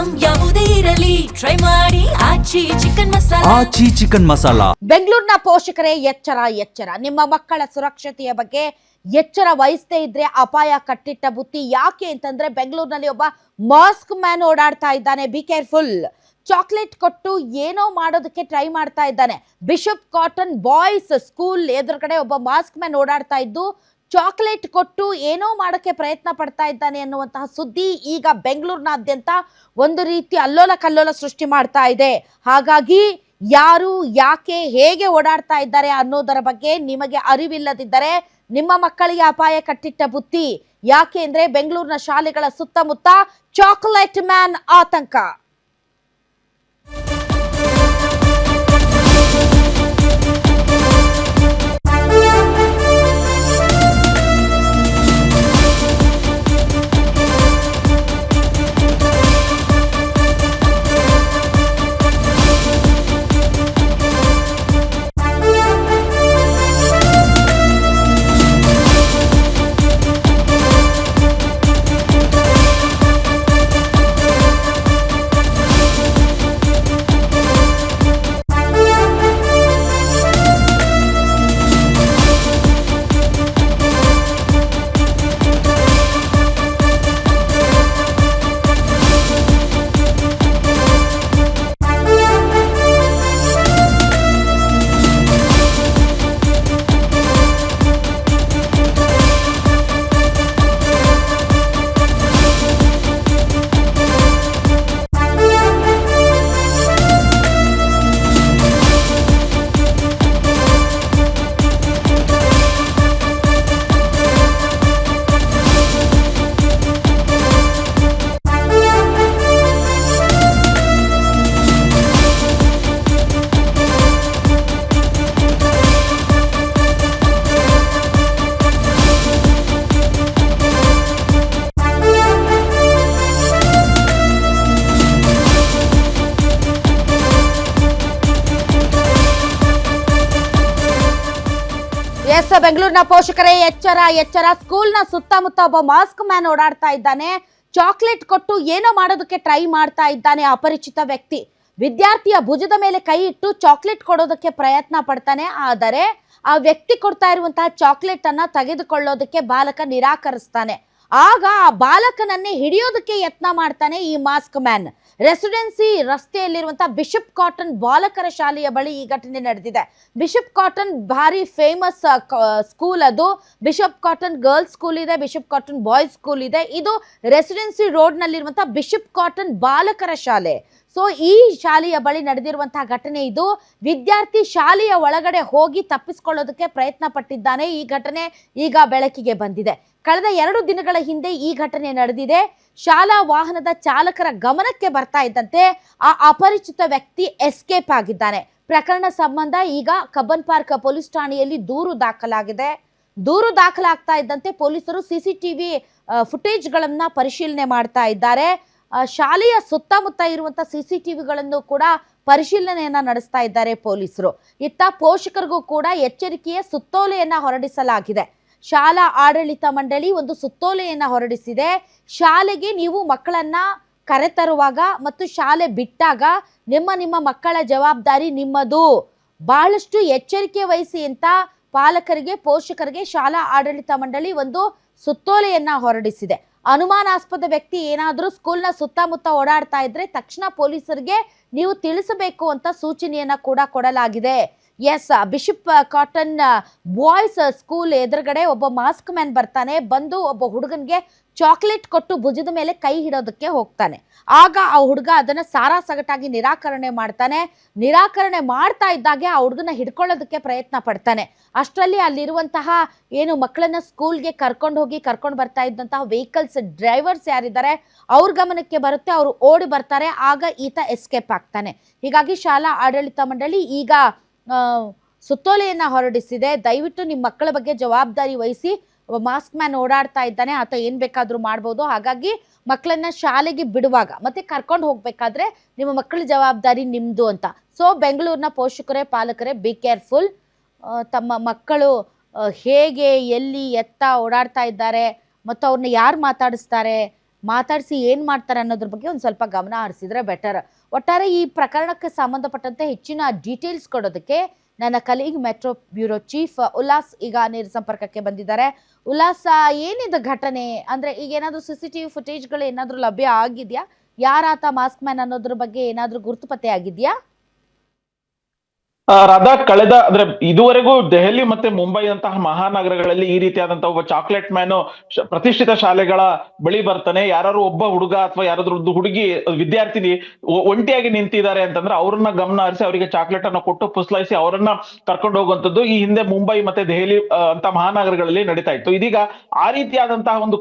Item ಯಾವುದೇ ಇರಲಿ try ಮಾಡಿ ಆಚಿ ಚಿಕನ್ ಮಸಾಲಾ. ಬೆಂಗಳೂರಿನ ಪೋಷಕರೇ ಎಚ್ಚರ ಎಚ್ಚರ. ನಿಮ್ಮ ಮಕ್ಕಳ ಸುರಕ್ಷತೆಯ ಬಗ್ಗೆ ಎಚ್ಚರ ವಹಿಸದೇ ಇದ್ರೆ ಅಪಾಯ ಕಟ್ಟಿಟ್ಟ ಬುತ್ತಿ. ಯಾಕೆ ಅಂತಂದ್ರೆ ಬೆಂಗಳೂರಿನಲ್ಲಿ ಒಬ್ಬ ಮಾಸ್ಕ್ ಮ್ಯಾನ್ ಓಡಾಡ್ತಾ ಇದ್ದಾನೆ. Be careful. ಚಾಕ್ಲೇಟ್ ಕೊಟ್ಟು ಏನೋ ಮಾಡೋದಕ್ಕೆ ಟ್ರೈ ಮಾಡ್ತಾ ಇದ್ದಾನೆ. ಬಿಷಪ್ ಕಾಟನ್ ಬಾಯ್ಸ್ ಸ್ಕೂಲ್ ಎದುರುಗಡೆ ಒಬ್ಬ ಮಾಸ್ಕ್ ಮ್ಯಾನ್ ಓಡಾಡ್ತಾ ಇದ್ದು ಚಾಕ್ಲೇಟ್ ಕೊಟ್ಟು ಏನೋ ಮಾಡೋಕ್ಕೆ ಪ್ರಯತ್ನ ಪಡ್ತಾ ಇದ್ದಾನೆ ಅನ್ನುವಂತಹ ಸುದ್ದಿ ಈಗ ಬೆಂಗಳೂರಿನಾದ್ಯಂತ ಒಂದು ರೀತಿ ಅಲ್ಲೋಲ ಕಲ್ಲೋಲ ಸೃಷ್ಟಿ ಮಾಡ್ತಾ ಇದೆ. ಹಾಗಾಗಿ ಯಾರು, ಯಾಕೆ, ಹೇಗೆ ಓಡಾಡ್ತಾ ಇದ್ದಾರೆ ಅನ್ನೋದರ ಬಗ್ಗೆ ನಿಮಗೆ ಅರಿವಿಲ್ಲದಿದ್ದರೆ ನಿಮ್ಮ ಮಕ್ಕಳಿಗೆ ಅಪಾಯ ಕಟ್ಟಿಟ್ಟ ಬುತ್ತಿ. ಯಾಕೆ ಅಂದ್ರೆ ಬೆಂಗಳೂರಿನ ಶಾಲೆಗಳ ಸುತ್ತಮುತ್ತ ಚಾಕ್ಲೇಟ್ ಮ್ಯಾನ್ ಆತಂಕ. ಬೆಂಗಳೂರಿನ ಪೋಷಕರೇ ಎಚ್ಚರ ಎಚ್ಚರ. ಸ್ಕೂಲ್ನ ಸುತ್ತಮುತ್ತ ಒಬ್ಬ ಮಾಸ್ಕ್ ಮ್ಯಾನ್ ಓಡಾಡ್ತಾ ಇದ್ದಾನೆ. ಚಾಕ್ಲೇಟ್ ಕೊಟ್ಟು ಏನೋ ಮಾಡೋದಕ್ಕೆ ಟ್ರೈ ಮಾಡ್ತಾ ಇದ್ದಾನೆ ಅಪರಿಚಿತ ವ್ಯಕ್ತಿ. ವಿದ್ಯಾರ್ಥಿಯ ಭುಜದ ಮೇಲೆ ಕೈ ಇಟ್ಟು ಚಾಕ್ಲೇಟ್ ಕೊಡೋದಕ್ಕೆ ಪ್ರಯತ್ನ ಪಡ್ತಾನೆ. ಆದರೆ ಆ ವ್ಯಕ್ತಿ ಕೊಡ್ತಾ ಇರುವಂತಹ ಚಾಕ್ಲೇಟ್ ಅನ್ನ ತೆಗೆದುಕೊಳ್ಳೋದಕ್ಕೆ ಬಾಲಕ ನಿರಾಕರಿಸ್ತಾನೆ. ಆಗ ಆ ಬಾಲಕನನ್ನೇ ಹಿಡಿಯೋದಕ್ಕೆ ಯತ್ನ ಮಾಡ್ತಾನೆ ಈ ಮಾಸ್ಕ್ ಮ್ಯಾನ್. ರೆಸಿಡೆನ್ಸಿ ರಸ್ತೆಯಲ್ಲಿರುವಂತಹ ಬಿಷಪ್ ಕಾಟನ್ ಬಾಲಕರ ಶಾಲೆಯ ಬಳಿ ಈ ಘಟನೆ ನಡೆದಿದೆ. ಬಿಷಪ್ ಕಾಟನ್ ಭಾರಿ ಫೇಮಸ್ ಸ್ಕೂಲ್. ಅದು ಬಿಷಪ್ ಕಾಟನ್ ಗರ್ಲ್ಸ್ ಸ್ಕೂಲ್ ಇದೆ, ಬಿಷಪ್ ಕಾಟನ್ ಬಾಯ್ಸ್ ಸ್ಕೂಲ್ ಇದೆ. ಇದು ರೆಸಿಡೆನ್ಸಿ ರೋಡ್ ನಲ್ಲಿರುವಂತಹ ಬಿಷಪ್ ಕಾಟನ್ ಬಾಲಕರ ಶಾಲೆ. ಸೊ ಈ ಶಾಲೆಯ ಬಳಿ ನಡೆದಿರುವಂತಹ ಘಟನೆ ಇದು. ವಿದ್ಯಾರ್ಥಿ ಶಾಲೆಯ ಒಳಗಡೆ ಹೋಗಿ ತಪ್ಪಿಸಿಕೊಳ್ಳೋದಕ್ಕೆ ಪ್ರಯತ್ನ ಪಟ್ಟಿದ್ದಾನೆ. ಈ ಘಟನೆ ಈಗ ಬೆಳಕಿಗೆ ಬಂದಿದೆ. ಕಳೆದ 2 ದಿನಗಳ ಹಿಂದೆ ಈ ಘಟನೆ ನಡೆದಿದೆ. ಶಾಲಾ ವಾಹನದ ಚಾಲಕರ ಗಮನಕ್ಕೆ ಬರ್ತಾ ಇದ್ದಂತೆ ಆ ಅಪರಿಚಿತ ವ್ಯಕ್ತಿ ಎಸ್ಕೇಪ್ ಆಗಿದ್ದಾನೆ. ಪ್ರಕರಣ ಸಂಬಂಧ ಈಗ ಕಬ್ಬನ್ ಪಾರ್ಕ್ ಪೊಲೀಸ್ ಠಾಣೆಯಲ್ಲಿ ದೂರು ದಾಖಲಾಗಿದೆ. ದೂರು ದಾಖಲಾಗ್ತಾ ಇದ್ದಂತೆ ಪೊಲೀಸರು ಸಿಸಿಟಿವಿ ಫುಟೇಜ್ಗಳನ್ನ ಪರಿಶೀಲನೆ ಮಾಡ್ತಾ ಇದ್ದಾರೆ. ಶಾಲೆಯ ಸುತ್ತಮುತ್ತ ಇರುವಂತಹ ಸಿಸಿಟಿವಿಗಳನ್ನು ಕೂಡ ಪರಿಶೀಲನೆಯನ್ನ ನಡೆಸ್ತಾ ಇದ್ದಾರೆ ಪೊಲೀಸರು. ಇತ್ತ ಪೋಷಕರಿಗೂ ಕೂಡ ಎಚ್ಚರಿಕೆಯ ಸುತ್ತೋಲೆಯನ್ನ ಹೊರಡಿಸಲಾಗಿದೆ. ಶಾಲಾ ಆಡಳಿತ ಮಂಡಳಿ ಒಂದು ಸುತ್ತೋಲೆಯನ್ನ ಹೊರಡಿಸಿದೆ. ಶಾಲೆಗೆ ನೀವು ಮಕ್ಕಳನ್ನ ಕರೆತರುವಾಗ ಮತ್ತು ಶಾಲೆ ಬಿಟ್ಟಾಗ ನಿಮ್ಮ ಮಕ್ಕಳ ಜವಾಬ್ದಾರಿ ನಿಮ್ಮದು. ಬಹಳಷ್ಟು ಎಚ್ಚರಿಕೆ ವಹಿಸಿ ಅಂತ ಪಾಲಕರಿಗೆ, ಪೋಷಕರಿಗೆ ಶಾಲಾ ಆಡಳಿತ ಮಂಡಳಿ ಒಂದು ಸುತ್ತೋಲೆಯನ್ನ ಹೊರಡಿಸಿದೆ. ಅನುಮಾನಾಸ್ಪದ ವ್ಯಕ್ತಿ ಏನಾದರೂ ಸ್ಕೂಲ್ನ ಸುತ್ತಮುತ್ತ ಓಡಾಡ್ತಾ ಇದ್ರೆ ತಕ್ಷಣ ಪೊಲೀಸರಿಗೆ ನೀವು ತಿಳಿಸಬೇಕು ಅಂತ ಸೂಚನೆಯನ್ನ ಕೂಡ ಕೊಡಲಾಗಿದೆ. Yes, Bishop Cotton boys School ಎದುರುಗಡೆ ಒಬ್ಬ ಮಾಸ್ಕ್ ಮ್ಯಾನ್ ಬರ್ತಾನೆ. ಬಂದು ಒಬ್ಬ ಹುಡುಗನ್ಗೆ ಚಾಕ್ಲೇಟ್ ಕೊಟ್ಟು ಭುಜದ ಮೇಲೆ ಕೈ ಹಿಡೋದಕ್ಕೆ ಹೋಗ್ತಾನೆ. ಆಗ ಆ ಹುಡುಗ ಅದನ್ನ ಸಾರಾಸಗಟಾಗಿ ನಿರಾಕರಣೆ ಮಾಡ್ತಾನೆ. ನಿರಾಕರಣೆ ಮಾಡ್ತಾ ಇದ್ದಾಗೆ ಆ ಹುಡುಗನ ಹಿಡ್ಕೊಳ್ಳೋದಕ್ಕೆ ಪ್ರಯತ್ನ ಪಡ್ತಾನೆ. ಅಷ್ಟರಲ್ಲಿ ಅಲ್ಲಿರುವಂತಹ ಏನು ಮಕ್ಕಳನ್ನ ಸ್ಕೂಲ್ಗೆ ಕರ್ಕೊಂಡು ಬರ್ತಾ ಇದ್ದಂತಹ ವೆಹಿಕಲ್ಸ್ ಡ್ರೈವರ್ಸ್ ಯಾರಿದ್ದಾರೆ ಅವ್ರ ಗಮನಕ್ಕೆ ಬರುತ್ತೆ. ಅವರು ಓಡಿ ಬರ್ತಾರೆ. ಆಗ ಈತ ಎಸ್ಕೇಪ್ ಆಗ್ತಾನೆ. ಹೀಗಾಗಿ ಶಾಲಾ ಆಡಳಿತ ಮಂಡಳಿ ಈಗ ಸುತ್ತೋಲೆಯನ್ನ ಹೊರಡಿಸಿದೆ. ದಯವಿಟ್ಟು ನಿಮ್ಮ ಮಕ್ಕಳ ಬಗ್ಗೆ ಜವಾಬ್ದಾರಿ ವಹಿಸಿ. ಮಾಸ್ಕ್ ಮ್ಯಾನ್ ಓಡಾಡ್ತಾ ಇದ್ದಾನೆ, ಆತ ಏನ್ ಬೇಕಾದ್ರೂ ಮಾಡ್ಬೋದು. ಹಾಗಾಗಿ ಮಕ್ಕಳನ್ನ ಶಾಲೆಗೆ ಬಿಡುವಾಗ ಮತ್ತೆ ಕರ್ಕೊಂಡು ಹೋಗ್ಬೇಕಾದ್ರೆ ನಿಮ್ಮ ಮಕ್ಕಳ ಜವಾಬ್ದಾರಿ ನಿಮ್ದು ಅಂತ. ಸೊ ಬೆಂಗಳೂರಿನ ಪೋಷಕರೇ, ಪಾಲಕರೇ, ಬಿ ಕೇರ್ಫುಲ್. ತಮ್ಮ ಮಕ್ಕಳು ಹೇಗೆ, ಎಲ್ಲಿ, ಎತ್ತ ಓಡಾಡ್ತಾ ಇದ್ದಾರೆ ಮತ್ತು ಅವ್ರನ್ನ ಯಾರು ಮಾತಾಡಿಸ್ತಾರೆ, ಮಾತಾಡಿಸಿ ಏನು ಮಾಡ್ತಾರೆ ಅನ್ನೋದ್ರ ಬಗ್ಗೆ ಒಂದು ಸ್ವಲ್ಪ ಗಮನ ಹರಿಸಿದ್ರೆ ಬೆಟರ್. ಒಟ್ಟಾರೆ ಈ ಪ್ರಕರಣಕ್ಕೆ ಸಂಬಂಧಪಟ್ಟಂತೆ ಹೆಚ್ಚಿನ ಡೀಟೇಲ್ಸ್ ಕೊಡೋದಕ್ಕೆ ನನ್ನ colleague metro bureau chief Ullas ಈಗ ನೇರ ಸಂಪರ್ಕಕ್ಕೆ ಬಂದಿದ್ದಾರೆ. ಉಲ್ಲಾಸ್, ಏನಿದೆ ಘಟನೆ? ಅಂದ್ರೆ ಈಗ ಏನಾದರೂ CCTV ಫುಟೇಜ್ಗಳು ಏನಾದರೂ ಲಭ್ಯ ಆಗಿದೆಯಾ? ಯಾರಾತ ಮಾಸ್ಕ್ ಮ್ಯಾನ್ ಅನ್ನೋದ್ರ ಬಗ್ಗೆ ಏನಾದರೂ ಗುರುತು ಪತ್ತೆ ಆಗಿದೆಯಾ? ರಾಧಾ, ಅಂದ್ರೆ ಇದುವರೆಗೂ ದೆಹಲಿ ಮತ್ತೆ ಮುಂಬೈ ಅಂತಹ ಮಹಾನಗರಗಳಲ್ಲಿ ಈ ರೀತಿಯಾದಂತಹ ಒಬ್ಬ ಚಾಕ್ಲೇಟ್ ಮ್ಯಾನ್ ಪ್ರತಿಷ್ಠಿತ ಶಾಲೆಗಳ ಬಳಿ ಬರ್ತಾನೆ. ಯಾರು ಒಬ್ಬ ಹುಡುಗ ಅಥವಾ ಯಾರಾದ್ರೂ ಒಂದು ಹುಡುಗಿ ವಿದ್ಯಾರ್ಥಿನಿ ಒಂಟಿಯಾಗಿ ನಿಂತಿದ್ದಾರೆ ಅಂತಂದ್ರೆ ಅವ್ರನ್ನ ಗಮನ ಹರಿಸಿ ಅವರಿಗೆ ಚಾಕ್ಲೇಟ್ ಅನ್ನ ಕೊಟ್ಟು ಪುಸ್ಲಾಯಿಸಿ ಅವರನ್ನ ಕರ್ಕೊಂಡು ಹೋಗುವಂತದ್ದು ಈ ಹಿಂದೆ ಮುಂಬೈ ಮತ್ತೆ ದೆಹಲಿ ಅಂತ ಮಹಾನಗರಗಳಲ್ಲಿ ನಡೀತಾ ಇತ್ತು. ಇದೀಗ ಆ ರೀತಿಯಾದಂತಹ ಒಂದು